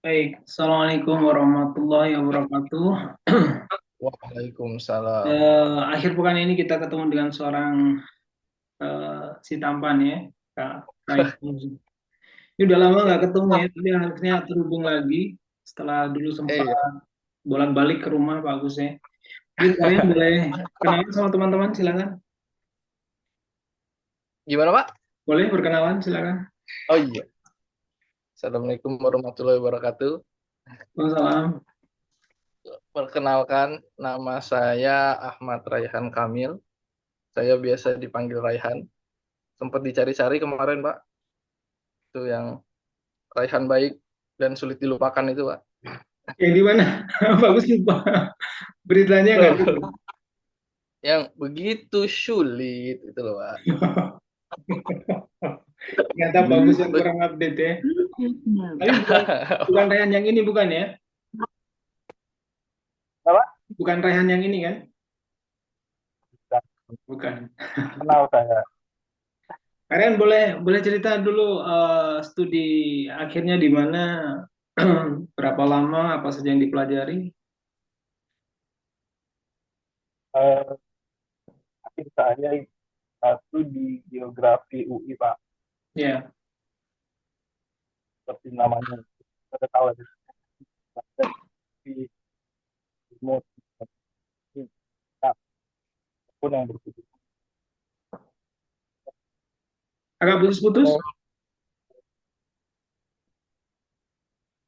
Baik, Assalamualaikum warahmatullahi wabarakatuh. Waalaikumsalam. Akhir pekan ini kita ketemu dengan seorang si tampan ya, Kak Raihan. Ini udah lama nggak ketemu ya, tapi harusnya terhubung lagi setelah dulu sempat Iya, bolak-balik ke rumah Pak Agus ya. Mungkin kalian boleh kenalan sama teman-teman, silakan. gimana Pak? Boleh berkenalan, silakan. Oh iya. Assalamualaikum warahmatullahi wabarakatuh. Waalaikumsalam. Perkenalkan, nama saya Ahmad Raihan Kamil. Saya biasa dipanggil Raihan. Sempat dicari-cari kemarin Pak, itu yang Raihan baik dan sulit dilupakan itu Pak. Yang di mana? Pak Agus lupa. Beritanya nggak gitu. Yang begitu sulit itu loh Pak. Ternyata Pak Agus yang kurang update ya. Tapi bukan, bukan Raihan yang ini bukan ya? Apa? Bukan Raihan yang ini kan? Bukan. Kenal saya. Kalian boleh boleh cerita dulu studi akhirnya di mana, berapa lama, apa saja yang dipelajari? Eh, Akhir saya satu di geografi UI Pak, Ya, seperti namanya. Saya tahu ada di ilmu pun yang berbeda. agak putus-putus, Oh,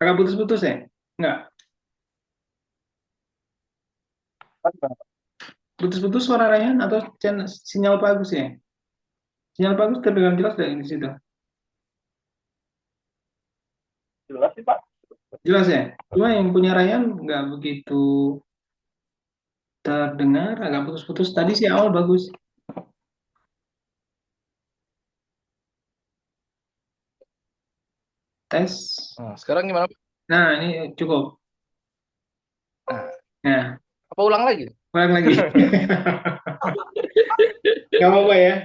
agak putus-putus ya? Enggak, kan putus-putus suara Raihan atau sinyal bagus ya? Sinyal bagus terdengar jelas dari di situ. jelas sih Pak. Jelas ya? Cuma yang punya Raihan nggak begitu terdengar, agak putus-putus. Tadi sih awal bagus. Tes. Nah, sekarang gimana Pak? Nah, ini cukup. Nah, Nah, apa ulang lagi? ulang lagi. Gak apa-apa ya.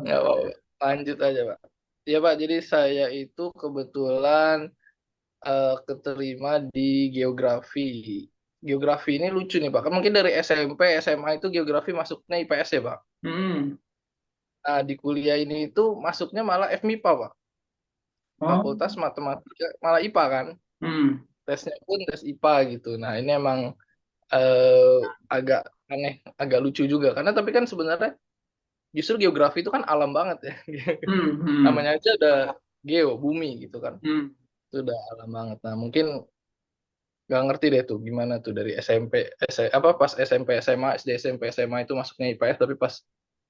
Nggak apa-apa. Lanjut aja, Pak. Ya, Pak. Jadi saya itu kebetulan keterima di geografi. Geografi ini lucu nih, Pak. Kan mungkin dari SMP, SMA itu geografi masuknya IPS ya, Pak. Hmm. Nah, di kuliah ini itu masuknya malah FMIPA, Pak. Oh. Fakultas Matematika, malah IPA kan. Hmm. Tesnya pun tes IPA gitu. Nah, ini emang eh, agak aneh, agak lucu juga. Karena tapi kan sebenarnya justru geografi itu kan alam banget ya. Hmm. Hmm. Namanya aja ada geo, bumi gitu kan. Hmm. Itu udah alam banget. Nah, mungkin nggak ngerti deh tuh gimana tuh dari SMP, apa pas SMP SMA, SD SMP SMA itu masuknya IPS, tapi pas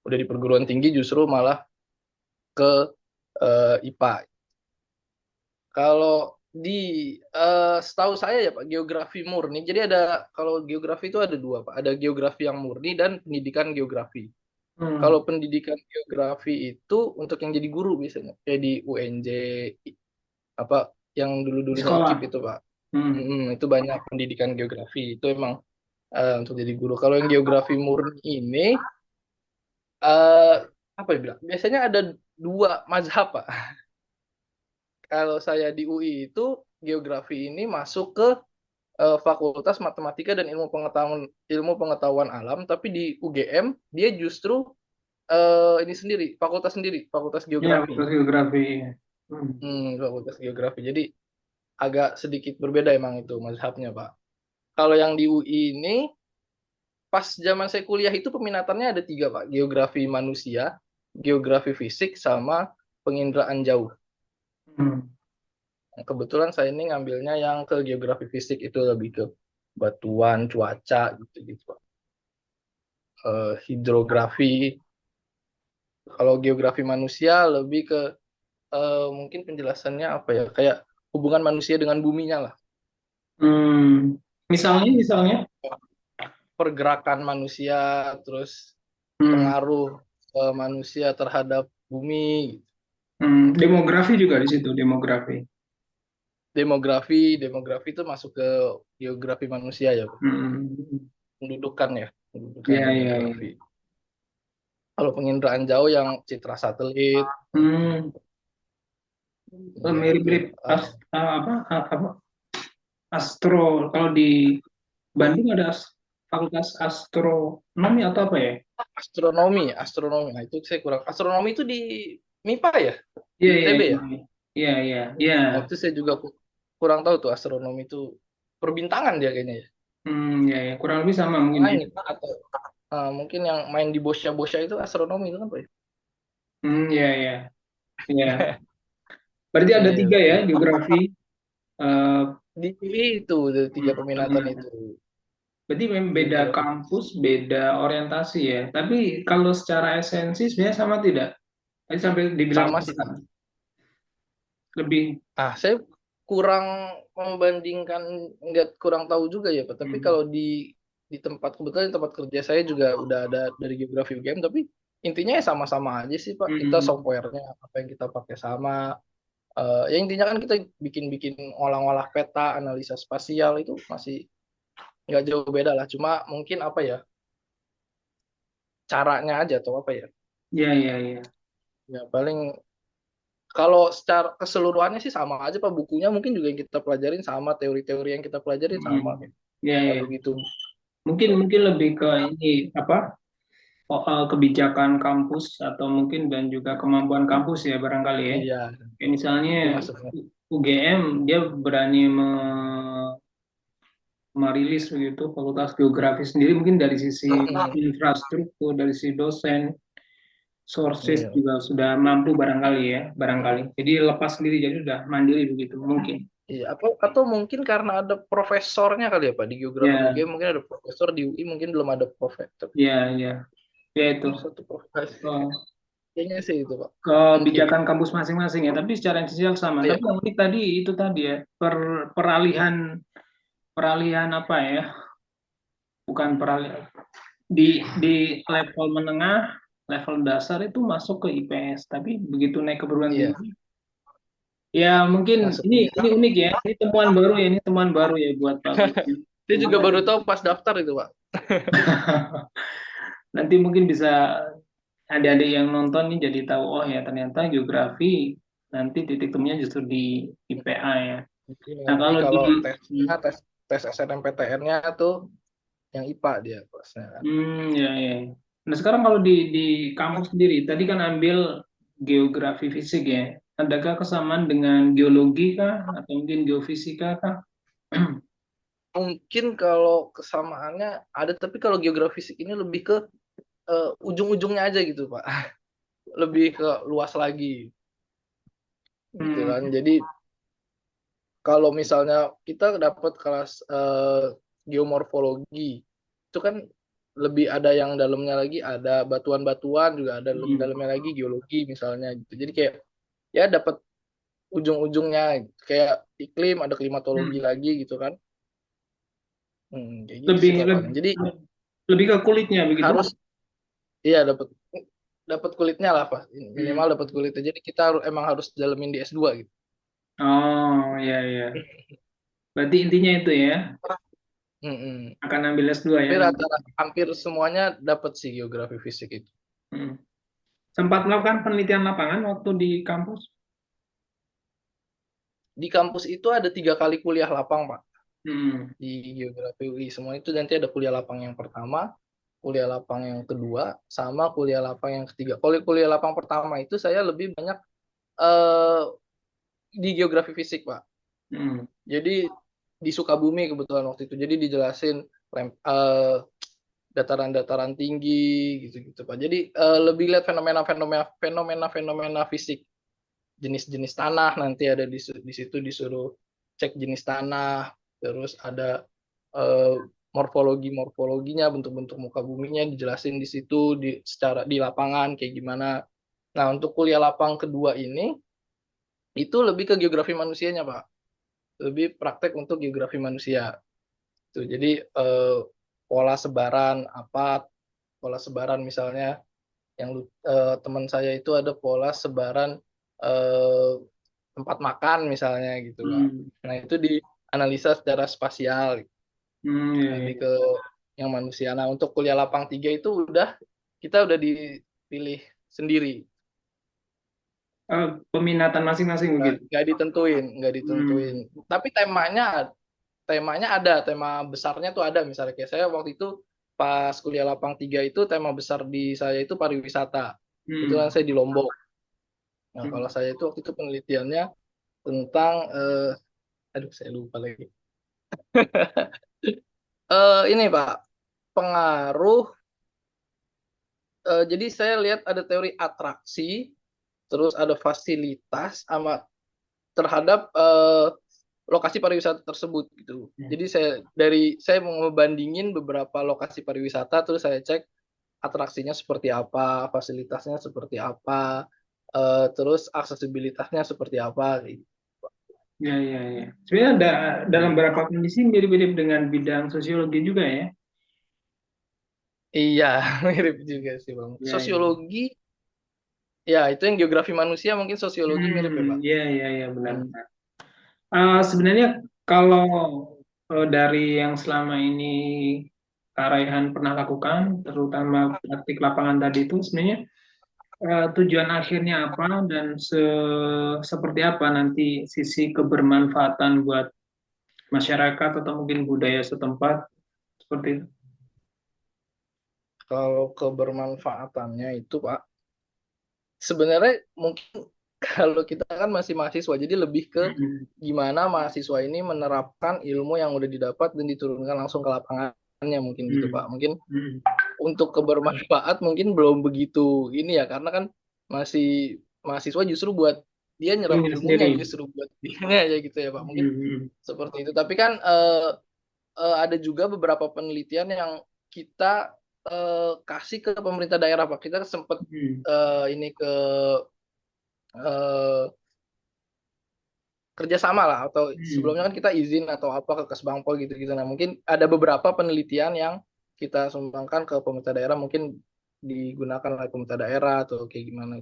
udah di perguruan tinggi justru malah ke IPA. Kalau di setahu saya ya Pak, geografi murni. Jadi ada kalau geografi itu ada dua Pak. Ada geografi yang murni dan pendidikan geografi. Hmm. Kalau pendidikan geografi itu untuk yang jadi guru biasanya, kayak di UNJ, apa yang Di dulu-dulunya sekolah. IKIP itu Pak. Hmm. Itu banyak pendidikan geografi. Itu emang untuk jadi guru. Kalau yang geografi murni ini eh apa ya bilang? Biasanya ada dua mazhab Pak. Kalau saya di UI itu geografi ini masuk ke Fakultas Matematika dan Ilmu Pengetahuan Alam, tapi di UGM dia justru ini sendiri, fakultas Ya, geografi. fakultas geografi. Hmm. Fakultas geografi. Jadi agak sedikit berbeda emang itu mazhabnya, Pak. Kalau yang di UI ini, pas zaman saya kuliah itu peminatannya ada tiga, Pak. Geografi manusia, geografi fisik, sama penginderaan jauh. Hmm. Nah, kebetulan saya ini ngambilnya yang ke geografi fisik itu lebih ke batuan, cuaca, gitu-gitu, Pak. Hidrografi. Kalau geografi manusia lebih ke mungkin penjelasannya apa ya? Kayak hubungan manusia dengan buminya lah. Hmm. Misalnya. Pergerakan manusia, terus Hmm. pengaruh manusia terhadap bumi. Hmm. Demografi juga di situ, demografi. Demografi itu masuk ke geografi manusia ya, Hmm. pendudukan Ya, ya, demografi. ya. Kalau penginderaan jauh yang citra satelit, Hmm. Iya, betul. mirip-mirip apa astro. Kalau di Bandung ada fakultas astronomi atau apa ya? Astronomi. Nah, itu saya kurang. Astronomi itu di MIPA ya? Di Iya, iya, ITB iya, ya? iya, iya, iya. Nah, itu saya juga kurang tahu tuh astronomi itu perbintangan dia kayaknya ya. Iya, iya. Kurang lebih sama mungkin ya. Lain atau mungkin yang main di Bosya-Bosya itu astronomi itu kan Pak ya? Iya, iya, iya. Berarti ada Iya, tiga ya, betul. geografi. Eh, Di itu tiga peminatan hmm, itu. Berarti memang beda Geografi. kampus, beda orientasi ya. Tapi kalau secara esensi sebenarnya sama tidak? Tadi sampai dibilang Sama sih Pak. lebih. Saya kurang membandingkan, nggak kurang tahu juga ya Pak. Tapi Hmm, kalau di tempat kebetulan di tempat kerja saya juga udah ada dari geografi UGM, tapi intinya ya sama-sama aja sih Pak. Kita hmm, softwarenya apa yang kita pakai sama. Ya intinya kan kita bikin-bikin olah-olah peta, analisa spasial itu masih nggak jauh beda lah. Cuma mungkin apa ya, caranya aja atau apa ya. iya, iya, iya. Ya paling kalau secara keseluruhannya sih sama aja Pak. Bukunya mungkin juga yang kita pelajarin sama, teori-teori yang kita pelajarin sama. Hmm, iya, Nggak iya. begitu. Mungkin mungkin lebih ke ini apa? Kebijakan kampus atau mungkin dan juga kemampuan kampus ya barangkali ya. Iya, Kayak misalnya itu maksudnya. UGM dia berani merilis begitu Fakultas Geografi sendiri mungkin dari sisi Mm-mm. infrastruktur, dari sisi dosen, sources Iya. juga sudah mampu barangkali ya, barangkali. Jadi lepas sendiri jadi sudah mandiri begitu mungkin. Iya, atau mungkin karena ada profesornya kali ya Pak di geografi Ya, UGM mungkin ada profesor di UI mungkin belum ada profesor. ya, ya, ya itu. Satu profesor. Eh, Kayaknya sih itu Pak. Mungkin. Kebijakan kampus masing-masing ya, tapi secara esensial sama. Iya. Tapi yang unik tadi itu tadi ya, peralihan peralihan apa ya? Bukan peralihan di level menengah, level dasar itu masuk ke IPS, tapi begitu naik ke perguruan Iya. tinggi, ya mungkin Masuknya. ini unik ya, ini temuan baru ya, ini temuan baru ya buat Pak Willy. Dia juga baru tahu pas daftar itu Pak. Nanti mungkin bisa adik-adik yang nonton nih jadi tahu oh ya ternyata geografi nanti titik temunya justru di IPA ya. Mungkin Nah nanti kalau di kalau tes SNMPTN-nya tuh yang IPA dia pasnya kan. ya, ya. Nah sekarang kalau di kampus sendiri, tadi kan ambil geografi fisik ya. Adakah kesamaan dengan geologi kah atau mungkin geofisika kah? Mungkin kalau kesamaannya ada, tapi kalau geografi fisik ini lebih ke ujung-ujungnya aja gitu Pak. Lebih ke luas lagi gitu Hmm, kan. Jadi kalau misalnya kita dapat kelas geomorfologi, itu kan lebih ada yang dalamnya lagi, ada batuan-batuan juga ada lebih hmm, dalamnya lagi geologi misalnya gitu. Jadi kayak ya dapat ujung-ujungnya gitu. Kayak iklim ada klimatologi hmm. lagi gitu kan. Kayak gitu Lebih sih Pak lebih paling. Jadi lebih ke kulitnya begitu? harus iya dapat dapat kulitnya lah Pak. Hmm. Minimal dapat kulitnya. Jadi kita emang harus dalemin di S2 gitu. Oh ya, ya. Berarti intinya itu ya, Mm-mm. akan ambil S2 Tapi ya. rata-rata hampir semuanya dapat sih geografi fisik itu. Hmm. Sempat melakukan penelitian lapangan waktu di kampus? Di kampus itu ada 3 kali kuliah lapang, Pak. Hmm. Di geografi UI semua itu nanti ada kuliah lapang yang pertama, kuliah lapang yang kedua, sama kuliah lapang yang ketiga. Kalau kuliah lapang pertama itu saya lebih banyak eh, di geografi fisik, Pak. Hmm. Jadi di Sukabumi kebetulan waktu itu. Jadi dijelasin eh, dataran-dataran tinggi gitu-gitu, Pak. Jadi lebih lihat fenomena-fenomena fisik, jenis-jenis tanah nanti ada di situ disuruh cek jenis tanah, terus ada eh, morfologinya, bentuk-bentuk muka buminya dijelasin di situ secara di lapangan kayak gimana. Nah, untuk kuliah lapang kedua ini itu lebih ke geografi manusianya, Pak. Lebih praktek untuk geografi manusia. Tuh, jadi pola sebaran apa, pola sebaran misalnya yang teman saya itu ada pola sebaran eh, tempat makan misalnya gitu Pak. Hmm. Nah itu dianalisa secara spasial, Ya, lebih ya. ke yang manusia. Nah untuk kuliah lapang 3 itu kita udah dipilih sendiri. Peminatan masing-masing begitu. Nggak ditentuin. Hmm. Tapi temanya ada, tema besarnya tuh ada. Misalnya kayak saya waktu itu pas kuliah lapang 3 itu tema besar di saya itu pariwisata. Itu kan Hmm. saya di Lombok. Nah, Hmm. kalau saya itu waktu itu penelitiannya tentang aduh saya lupa lagi. Ini Pak, pengaruh jadi saya lihat ada teori atraksi, terus ada fasilitas sama terhadap lokasi pariwisata tersebut gitu. Hmm. Jadi saya mau ngebandingin beberapa lokasi pariwisata, terus saya cek atraksinya seperti apa, fasilitasnya seperti apa, terus aksesibilitasnya seperti apa. Gitu. Ya, ya, ya. Sebenarnya ada dalam beberapa kondisi mirip-mirip dengan bidang sosiologi juga ya. Iya, mirip juga sih Bang. Ya, ya. Sosiologi, ya itu yang geografi manusia mungkin sosiologi mirip ya Pak. Ya, ya, ya, benar. Hmm. Sebenarnya kalau dari yang selama ini Kak Raihan pernah lakukan, terutama praktik lapangan tadi itu sebenarnya tujuan akhirnya apa dan seperti apa nanti sisi kebermanfaatan buat masyarakat atau mungkin budaya setempat seperti itu. Kalau kebermanfaatannya itu Pak, sebenarnya mungkin kalau kita kan masih mahasiswa, jadi lebih ke Hmm. gimana mahasiswa ini menerapkan ilmu yang udah didapat dan diturunkan langsung ke lapangannya mungkin gitu Hmm. Pak. Mungkin Hmm. untuk kebermanfaat mungkin belum begitu ini ya, karena kan masih mahasiswa justru buat dia nyerap Ilmunya ilmunya sendiri. justru buat dirinya ya gitu ya Pak. Mungkin Hmm. seperti itu. Tapi kan ada juga beberapa penelitian yang kita kasih ke pemerintah daerah Pak. Kita sempat Hmm. ini ke eh, kerjasama lah atau Hmm. sebelumnya kan kita izin atau apa ke Kesbangpol gitu-gitu. Nah mungkin ada beberapa penelitian yang kita sumbangkan ke pemerintah daerah mungkin digunakan oleh pemerintah daerah atau kayak gimana.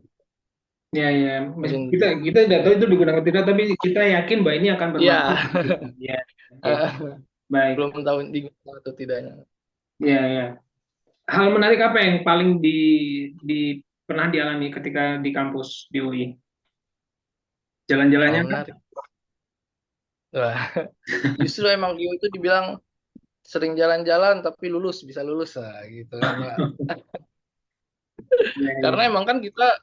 Ya, ya. Mungkin Kita kita tidak tahu itu digunakan tidak, tapi kita yakin bahwa ini akan ya bermanfaat. Gitu. Ya, oke. Baik. belum tahu digunakan atau tidaknya. Ya, ya. Hal menarik apa yang paling di pernah dialami ketika di kampus di UI? Hal Jalan-jalannya kan? menarik. Wah, justru emang Gio itu dibilang sering jalan-jalan tapi lulus bisa lulus lah gitu kan Pak. Ya, Karena ya. emang kan kita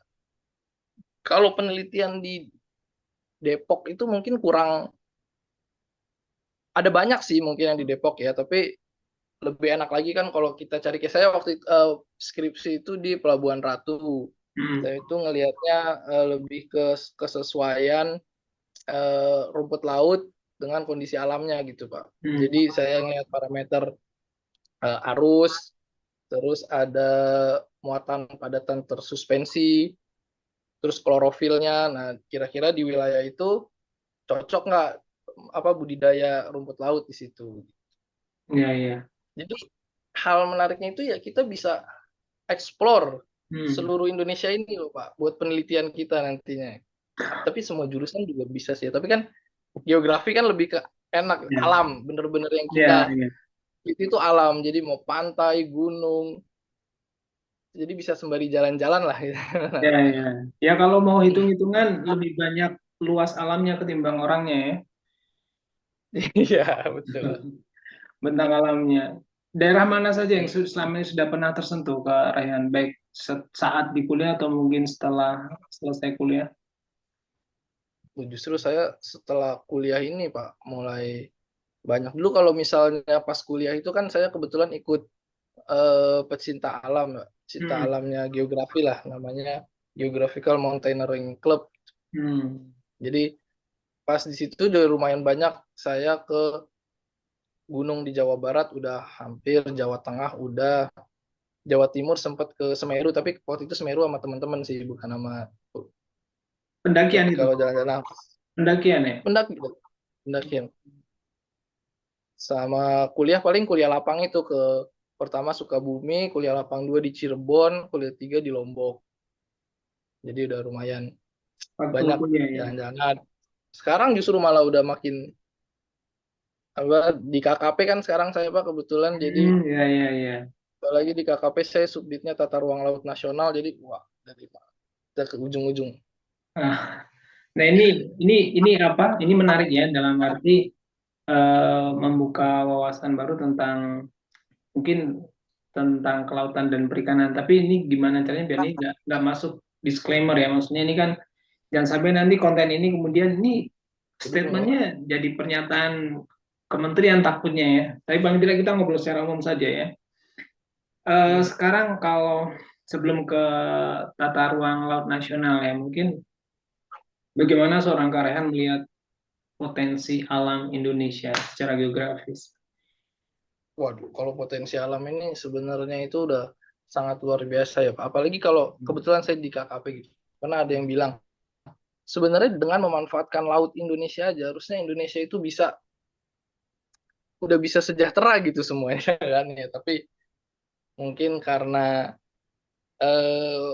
kalau penelitian di Depok itu mungkin kurang ada banyak sih mungkin yang di Depok ya, tapi lebih enak lagi kan kalau kita cari kayak saya waktu itu, skripsi itu di Pelabuhan Ratu. Hmm. Saya itu ngelihatnya lebih ke kesesuaian rumput laut dengan kondisi alamnya gitu, Pak. Hmm. Jadi saya ngelihat parameter arus, terus ada muatan padatan tersuspensi, terus klorofilnya. Nah, kira-kira di wilayah itu cocok nggak apa budidaya rumput laut di situ. Ya, ya. Jadi hal menariknya itu ya kita bisa explore Hmm. seluruh Indonesia ini loh Pak, buat penelitian kita nantinya. Tapi semua jurusan juga bisa sih. Tapi kan geografi kan lebih ke enak, Ya, alam, bener-bener yang ya, kita ya. itu alam. Jadi mau pantai, gunung, jadi bisa sembari jalan-jalan lah. Gitu. Ya, ya. Ya, kalau mau hitung-hitungan lebih banyak luas alamnya ketimbang orangnya ya. Iya betul. Bentang alamnya. Daerah mana saja yang selama ini sudah pernah tersentuh ke Raihan, baik saat di kuliah atau mungkin setelah selesai kuliah? Justru saya setelah kuliah ini Pak mulai banyak dulu kalau misalnya pas kuliah itu kan saya kebetulan ikut pecinta alam, pecinta Hmm. alamnya geografi lah namanya Geographical Mountaineering Club. Hmm. Jadi pas di situ udah lumayan banyak saya ke gunung di Jawa Barat udah hampir, Jawa Tengah udah, Jawa Timur sempat ke Semeru tapi waktu itu Semeru sama teman-teman sih bukan sama Pendakian itu, kalau jalan-jalan pendakian ya. pendaki pendakian sama kuliah paling kuliah lapang itu ke pertama Sukabumi, kuliah lapang 2 di Cirebon, kuliah 3 di Lombok. Jadi udah lumayan Waktu banyak kuliah ya. jalan-jalan. Sekarang justru malah udah makin apa di KKP kan sekarang saya Pak kebetulan jadi Ya, ya, ya. apalagi di KKP saya subditnya Tata Ruang Laut Nasional jadi wah dari kita ke ujung-ujung. Ah, nah ini apa? Ini menarik ya dalam arti membuka wawasan baru tentang mungkin tentang kelautan dan perikanan. Tapi ini gimana caranya biar ini nggak masuk disclaimer ya. Maksudnya ini kan jangan sampai nanti konten ini kemudian ini statementnya jadi pernyataan kementerian takutnya ya. Tapi paling tidak kita ngobrol secara umum saja ya. Sekarang kalau sebelum ke tata ruang laut nasional ya, mungkin bagaimana seorang Karehan melihat potensi alam Indonesia secara geografis? Waduh, kalau potensi alam ini sebenarnya itu udah sangat luar biasa ya Pak. Apalagi kalau kebetulan saya di KKP gitu. Karena ada yang bilang, sebenarnya dengan memanfaatkan laut Indonesia aja, harusnya Indonesia itu udah bisa sejahtera gitu semuanya kan ya. Tapi mungkin karena eh,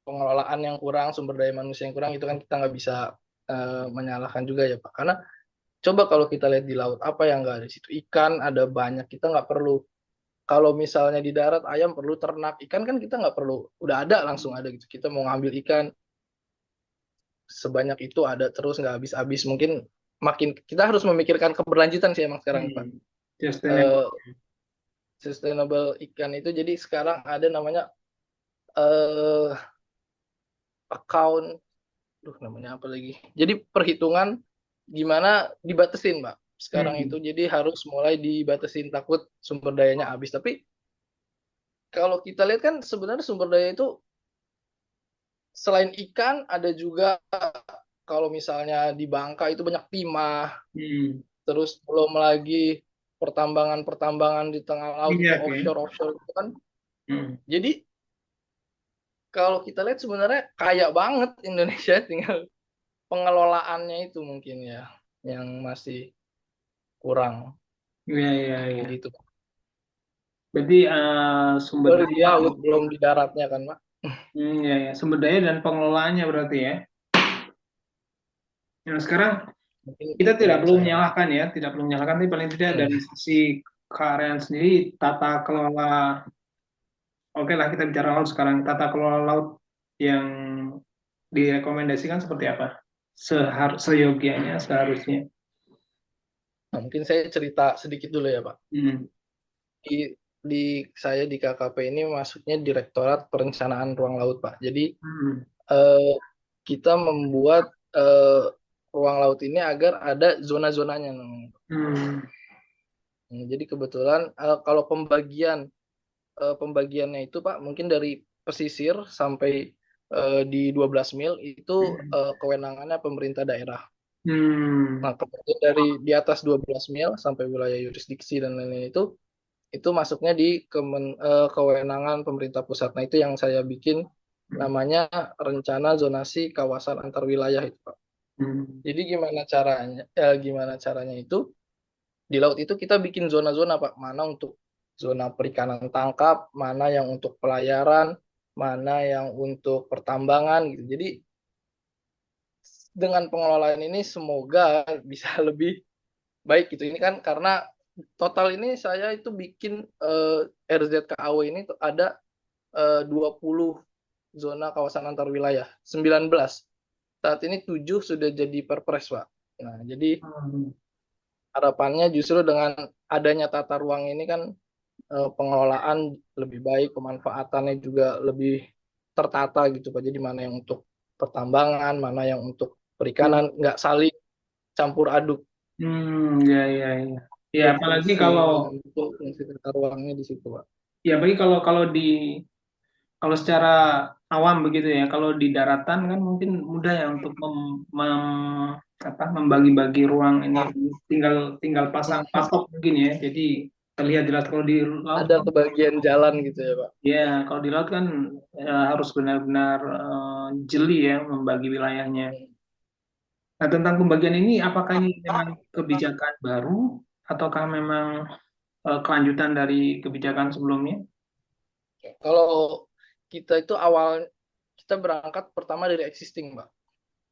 pengelolaan yang kurang, sumber daya manusia yang kurang, itu kan kita nggak bisa menyalahkan juga ya Pak. Karena coba kalau kita lihat di laut, apa yang nggak ada di situ? Ikan ada banyak, kita nggak perlu. Kalau misalnya di darat ayam perlu ternak, ikan kan kita nggak perlu, udah ada langsung ada gitu. Kita mau ngambil ikan sebanyak itu ada terus nggak habis-habis. Mungkin makin kita harus memikirkan keberlanjutan sih emang sekarang Pak. Sustainable. Eh, Sustainable ikan itu jadi sekarang ada namanya eh account, namanya apa lagi? Jadi perhitungan gimana dibatasin Pak. Sekarang itu jadi harus mulai dibatasin takut sumber dayanya habis. Tapi kalau kita lihat kan sebenarnya sumber daya itu selain ikan ada juga kalau misalnya di Bangka itu banyak timah, terus belum lagi pertambangan-pertambangan di tengah laut itu Minyak ya. offshore itu kan. Jadi kalau kita lihat sebenarnya kaya banget Indonesia, tinggal pengelolaannya itu mungkin ya yang masih kurang Iya, iya, iya. gitu. Berarti sumber Baru di daya, laut belum di daratnya kan Pak. ya, ya, sumber daya dan pengelolaannya berarti ya. Nah, sekarang Mungkin kita itu tidak yang perlu saya lihat. menyalahkan ya, tidak perlu menyalahkan, tapi paling tidak dari sisi kearean sendiri, tata kelola, oke lah kita bicara laut sekarang, tata kelola laut yang direkomendasikan seperti apa? Seyogianya, seharusnya. Nah, mungkin saya cerita sedikit dulu ya Pak. Hmm. Di saya di KKP ini masuknya Direktorat Perencanaan Ruang Laut Pak. Jadi Hmm. eh, kita membuat ruang laut ini agar ada zona-zonanya namanya. Hmm. Jadi kebetulan kalau pembagiannya itu Pak mungkin dari pesisir sampai di 12 mil itu kewenangannya pemerintah daerah. Hmm. Nah, kemudian dari di atas 12 mil sampai wilayah yurisdiksi dan lain-lain itu masuknya di kewenangan pemerintah pusat. Nah, itu yang saya bikin namanya rencana zonasi kawasan antar wilayah itu, Pak. Hmm. Jadi gimana caranya itu di laut itu kita bikin zona-zona, Pak. Mana untuk zona perikanan tangkap, mana yang untuk pelayaran, mana yang untuk pertambangan gitu. Jadi dengan pengelolaan ini semoga bisa lebih baik gitu. Ini kan karena total ini saya itu bikin RZKAW ini tuh ada 20 zona kawasan antar wilayah, 19. Saat ini 7 sudah jadi perpres, Pak. Nah, jadi harapannya justru dengan adanya tata ruang ini kan pengelolaan lebih baik, pemanfaatannya juga lebih tertata gitu, Pak. Jadi mana yang untuk pertambangan, mana yang untuk perikanan, nggak saling campur aduk. Ya, ya, ya. Ya, Itu apalagi kalau fungsi tata ruangnya di situ, Pak. ya bagi kalau di kalau secara awam begitu ya, kalau di daratan kan mungkin mudah ya untuk membagi-bagi ruang ini, tinggal tinggal pasang patok mungkin ya, jadi terlihat jelas. Kalau di laut Ada kebagian jalan gitu ya, Pak. ya, kalau di laut kan harus benar-benar jeli ya membagi wilayahnya. Nah, tentang pembagian ini, apakah ini memang kebijakan baru ataukah memang kelanjutan dari kebijakan sebelumnya? Kalau kita itu awal kita berangkat pertama dari existing, Pak.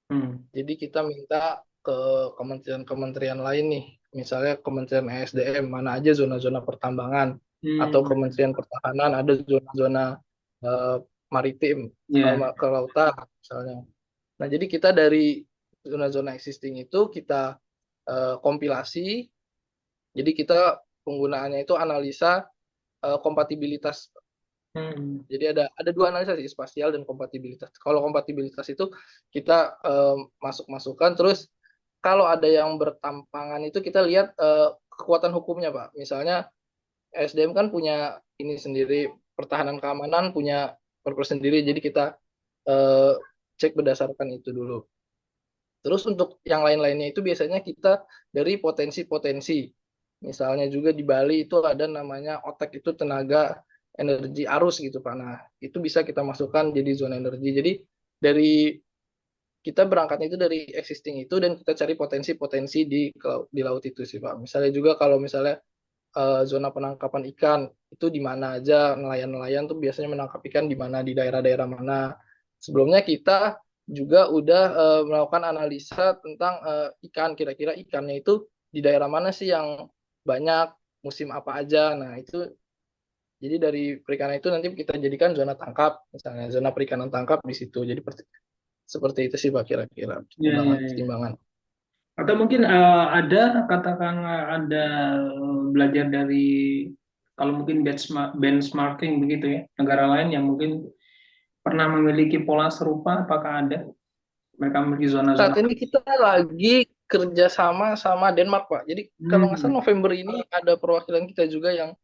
Hmm. Jadi kita minta ke kementerian-kementerian lain nih, misalnya Kementerian ESDM mana aja zona-zona pertambangan, atau Hmm. Kementerian Pertahanan ada zona-zona eh, maritim, Ya. kelautan misalnya. Nah, jadi kita dari zona-zona existing itu kita kompilasi. Jadi kita penggunaannya itu analisa kompatibilitas. Jadi ada dua analisa sih, spasial dan kompatibilitas. Kalau kompatibilitas itu kita masuk-masukkan, terus kalau ada yang bertampangan itu kita lihat kekuatan hukumnya, Pak. Misalnya SDM kan punya ini sendiri, pertahanan keamanan punya perpres sendiri, jadi kita eh, cek berdasarkan itu dulu. Terus untuk yang lain-lainnya itu biasanya kita dari potensi-potensi. Misalnya juga di Bali itu ada namanya otek, itu tenaga energi arus gitu Pak. Nah, itu bisa kita masukkan jadi zona energi. Jadi dari kita berangkatnya itu dari existing itu dan kita cari potensi-potensi di laut itu sih Pak. Misalnya juga kalau misalnya zona penangkapan ikan itu di mana aja, nelayan-nelayan tuh biasanya menangkap ikan di mana, di daerah-daerah mana. Sebelumnya kita juga udah melakukan analisa tentang ikan, kira-kira ikannya itu di daerah mana sih yang banyak, musim apa aja. Nah, itu jadi dari perikanan itu nanti kita jadikan zona tangkap, misalnya zona perikanan tangkap di situ. Jadi seperti itu sih Pak, kira-kira Ya, ya, ya. pertimbangan. Atau mungkin ada katakan ada belajar dari kalau mungkin benchmarking begitu ya negara lain yang mungkin pernah memiliki pola serupa, apakah ada mereka memiliki Saat zona-zona. ini kita lagi kerjasama sama Denmark, Pak. Jadi kalau nggak salah Hmm. November ini ada perwakilan kita juga yang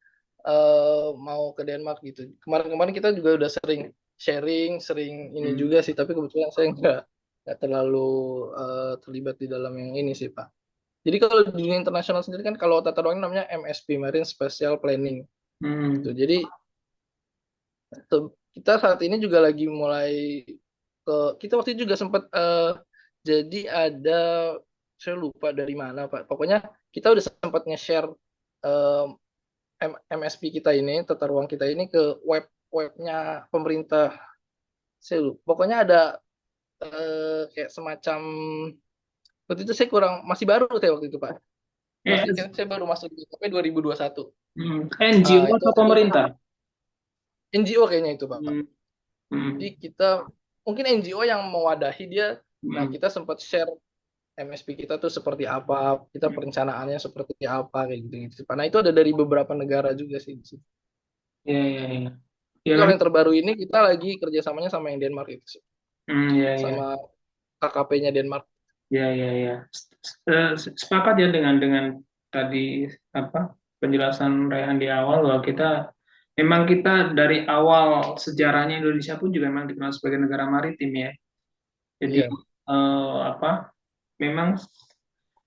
mau ke Denmark gitu. Kemarin-kemarin kita juga udah sering sharing, sering ini Hmm. juga sih. Tapi kebetulan saya nggak terlalu terlibat di dalam yang ini sih, Pak. Jadi kalau di dunia internasional sendiri kan kalau tata ruang namanya MSP, Marine Special Planning. Gitu. Hmm. Jadi kita saat ini juga lagi mulai kita waktu itu juga sempat jadi ada, saya lupa dari mana Pak, pokoknya kita udah sempat nge-share eh, MSP kita ini, tata ruang kita ini ke webnya pemerintah. Saya lupa, pokoknya ada kayak semacam, waktu itu saya kurang, masih baru saya waktu itu Pak, Eh, saya baru masuk di KP 2021. NGO Itu atau pemerintah? NGO kayaknya itu Pak. Hmm. Jadi Hmm. kita mungkin NGO yang mewadahi dia. Nah, Hmm. kita sempat share MSP kita tuh seperti apa, kita perencanaannya seperti apa kayak gitu-gitu. Nah, itu ada dari beberapa negara juga sih. Ya, ya, ya. Tapi Ya, kalau memang. yang terbaru ini kita lagi kerjasamanya sama yang Denmark itu sih, Ya, ya. sama KKP-nya Denmark. Ya, ya, ya. Sepakat ya dengan tadi apa penjelasan Rehan di awal bahwa kita dari awal sejarahnya Indonesia pun juga memang dikenal sebagai negara maritim ya. Jadi Iya, apa? Memang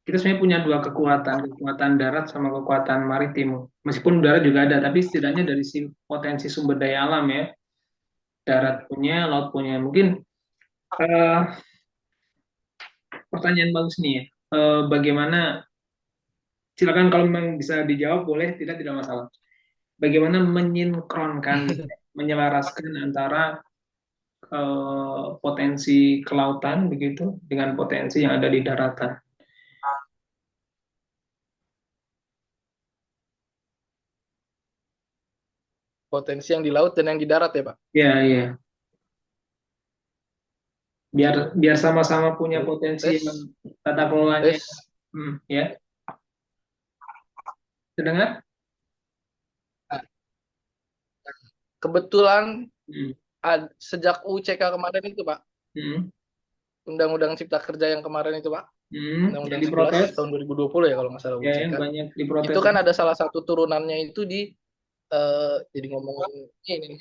kita sebenarnya punya dua kekuatan darat sama kekuatan maritim. Meskipun udara juga ada, tapi setidaknya dari potensi sumber daya alam ya, darat punya, laut punya. Mungkin eh, pertanyaan bagus nih ya. Bagaimana silakan kalau memang bisa dijawab boleh, tidak masalah. Bagaimana menyinkronkan, menyelaraskan antara potensi kelautan begitu dengan potensi yang ada di daratan. potensi yang di laut dan yang di darat ya Pak. Ya, ya. Biar biar sama-sama punya Oke. potensi yang Tes, tata kelolanya. tes. Ya, terdengar? Nah, kebetulan Hmm. sejak UCK kemarin itu Pak, Hmm. Undang-Undang Cipta Kerja yang kemarin itu Pak, Yang Undang-Undang 11 diprotes, tahun 2020 ya kalau nggak salah ya yang UCK. banyak Itu diprotes. kan ada salah satu turunannya itu di jadi ngomongin ini.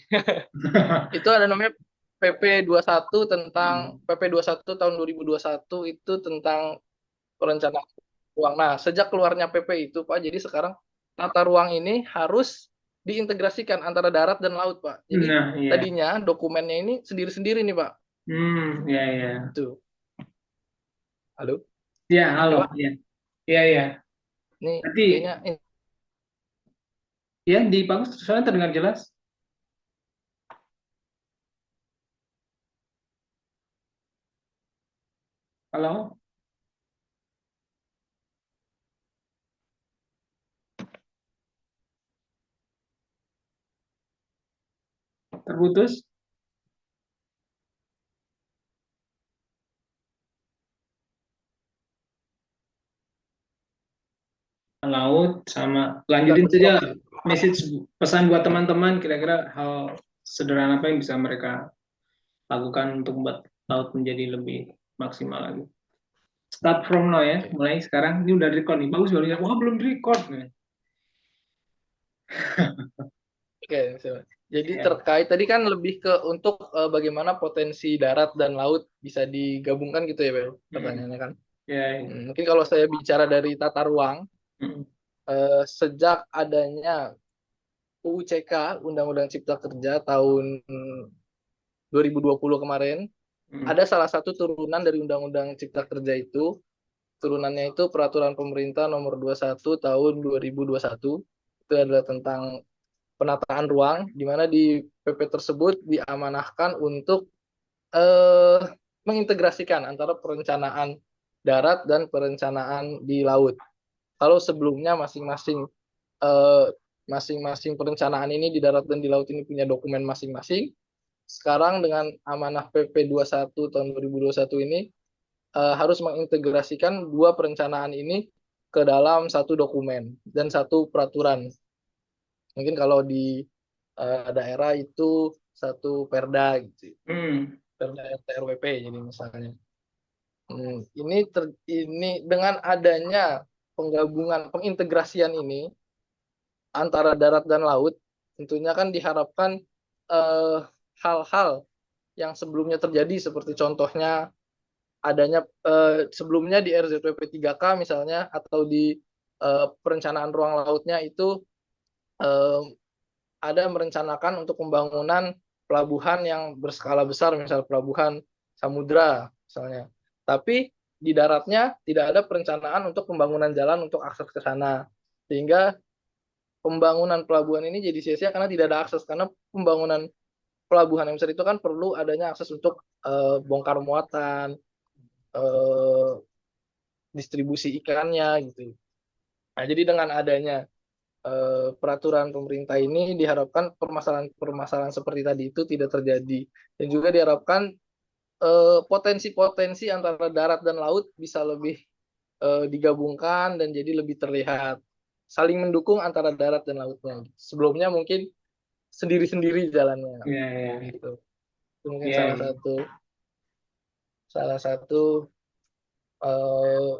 Itu ada namanya PP 21 tentang Hmm. PP 21 tahun 2021 itu tentang perencanaan ruang. Nah, sejak keluarnya PP itu Pak, jadi sekarang tata ruang ini harus diintegrasikan antara darat dan laut Pak. Jadi Nah, ya. tadinya dokumennya ini sendiri-sendiri nih Pak. Ya, ya. Tuh. Halo. Ya, Ya halo. Pak, Ya. Ya, ya. ini Berarti kayaknya ya di bagus soalnya terdengar jelas. Halo, terputus. laut, sama Kita lanjutin ketok saja sih. message pesan buat teman-teman, kira-kira hal sederhana apa yang bisa mereka lakukan untuk membuat laut menjadi lebih maksimal lagi. Start from now ya, Oke. mulai sekarang. Ini udah record nih, bagus baru. Wah, belum record nih. Oke, siap. Jadi Ya. terkait tadi kan lebih ke untuk bagaimana potensi darat dan laut bisa digabungkan gitu ya, Bel? Hmm. Pertanyaannya kan. Ya. Mungkin kalau saya bicara dari tata ruang, Hmm. sejak adanya UU CK, Undang-Undang Cipta Kerja tahun 2020 kemarin, Hmm. ada salah satu turunan dari Undang-Undang Cipta Kerja itu, turunannya itu Peraturan Pemerintah Nomor 21 Tahun 2021, itu adalah tentang penataan ruang, di mana di PP tersebut diamanahkan untuk eh, mengintegrasikan antara perencanaan darat dan perencanaan di laut. Kalau sebelumnya eh, masing-masing perencanaan ini di darat dan di laut ini punya dokumen masing-masing, sekarang dengan amanah PP 21 tahun 2021 ini harus mengintegrasikan dua perencanaan ini ke dalam satu dokumen dan satu peraturan. Mungkin kalau di daerah itu satu perda gitu, Hmm. perda RT RWP jadi misalnya. Ini dengan adanya penggabungan pengintegrasian ini antara darat dan laut, tentunya kan diharapkan eh, hal-hal yang sebelumnya terjadi seperti contohnya adanya sebelumnya di RZWP 3K misalnya atau di perencanaan ruang lautnya itu eh, ada merencanakan untuk pembangunan pelabuhan yang berskala besar, misal pelabuhan samudra misalnya. Tapi di daratnya tidak ada perencanaan untuk pembangunan jalan untuk akses ke sana. Sehingga pembangunan pelabuhan ini jadi sia-sia karena tidak ada akses. Karena pembangunan pelabuhan yang besar itu kan perlu adanya akses untuk bongkar muatan, eh, distribusi ikannya gitu. Nah, jadi dengan adanya peraturan pemerintah ini diharapkan permasalahan-permasalahan seperti tadi itu tidak terjadi dan juga diharapkan potensi-potensi antara darat dan laut bisa lebih digabungkan dan jadi lebih terlihat saling mendukung antara darat dan lautnya. Sebelumnya mungkin sendiri-sendiri jalannya Ya, ya, gitu. Itu mungkin ya, ya. salah satu eh,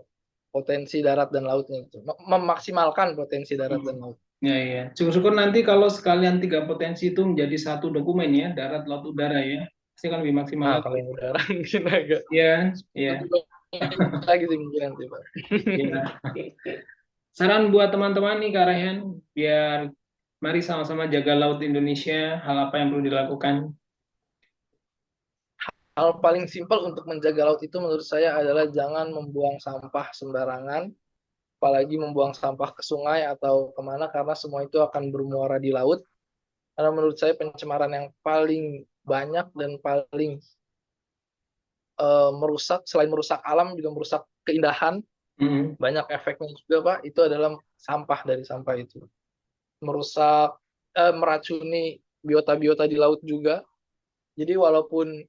potensi darat dan lautnya itu. Memaksimalkan potensi darat dan Hmm. laut. Ya, ya. Syukur-syukur nanti kalau sekalian tiga potensi itu menjadi satu dokumen ya, darat, laut, udara ya, pasti akan lebih maksimal Nah, kalau lagi. yang udara mungkin agak Ya, ya, lebih baik lagi sih mungkin nanti, Pak. ya. Saran buat teman-teman nih, Kak Rayhan, biar mari sama-sama jaga laut Indonesia. Hal apa yang perlu dilakukan? Hal paling simpel untuk menjaga laut itu menurut saya adalah jangan membuang sampah sembarangan, apalagi membuang sampah ke sungai atau kemana, karena semua itu akan bermuara di laut. Karena menurut saya pencemaran yang paling banyak dan paling merusak, selain merusak alam, juga merusak keindahan, Hmm. banyak efeknya juga, Pak, itu adalah sampah dari sampah itu. Merusak, meracuni biota-biota di laut juga. Jadi walaupun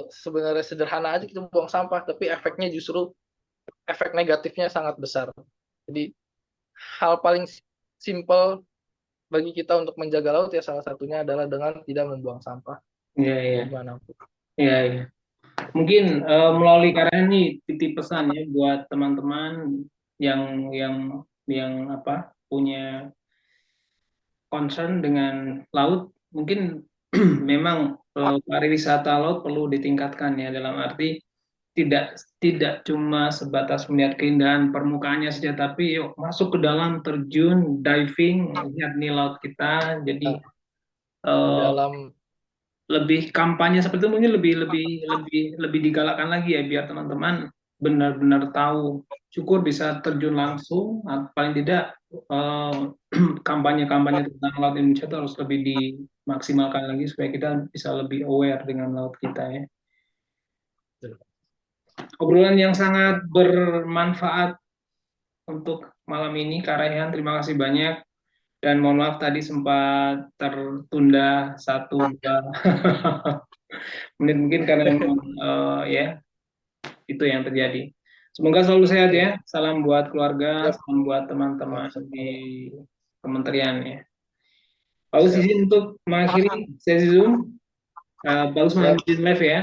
sebenarnya sederhana aja kita buang sampah, tapi efeknya justru efek negatifnya sangat besar. Jadi hal paling simpel bagi kita untuk menjaga laut ya salah satunya adalah dengan tidak membuang sampah Ya, ya, dimanapun. ya, ya. Mungkin melalui karya ini titip pesan ya buat teman-teman yang yang yang apa punya concern dengan laut. Mungkin memang pariwisata laut perlu ditingkatkan ya, dalam arti tidak tidak cuma sebatas melihat keindahan permukaannya saja, tapi yuk masuk ke dalam, terjun, diving, lihat nih laut kita. Jadi Nah, di eh, dalam lebih kampanye seperti itu, mungkin lebih lebih lebih lebih digalakkan lagi ya, biar teman-teman benar-benar tahu. Syukur bisa terjun langsung, paling tidak eh, kampanye-kampanye tentang laut Indonesia itu harus lebih dimaksimalkan lagi supaya kita bisa lebih aware dengan laut kita ya. Obrolan yang sangat bermanfaat untuk malam ini, Kak Raihan. Terima kasih banyak. Dan mohon maaf tadi sempat tertunda 1-2 menit mungkin karena memang ya itu yang terjadi. Semoga selalu sehat Oke. ya. Salam buat keluarga, Siap. salam buat teman-teman di Sama-sama. kementerian ya. Bagus Siap. izin untuk mengakhiri sesi Zoom. Bagus Siap. mengambil live ya.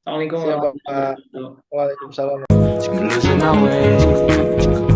Assalamualaikum Siap, warahmatullahi Bapak. wabarakatuh. Waalaikumsalam. I'm losing my way.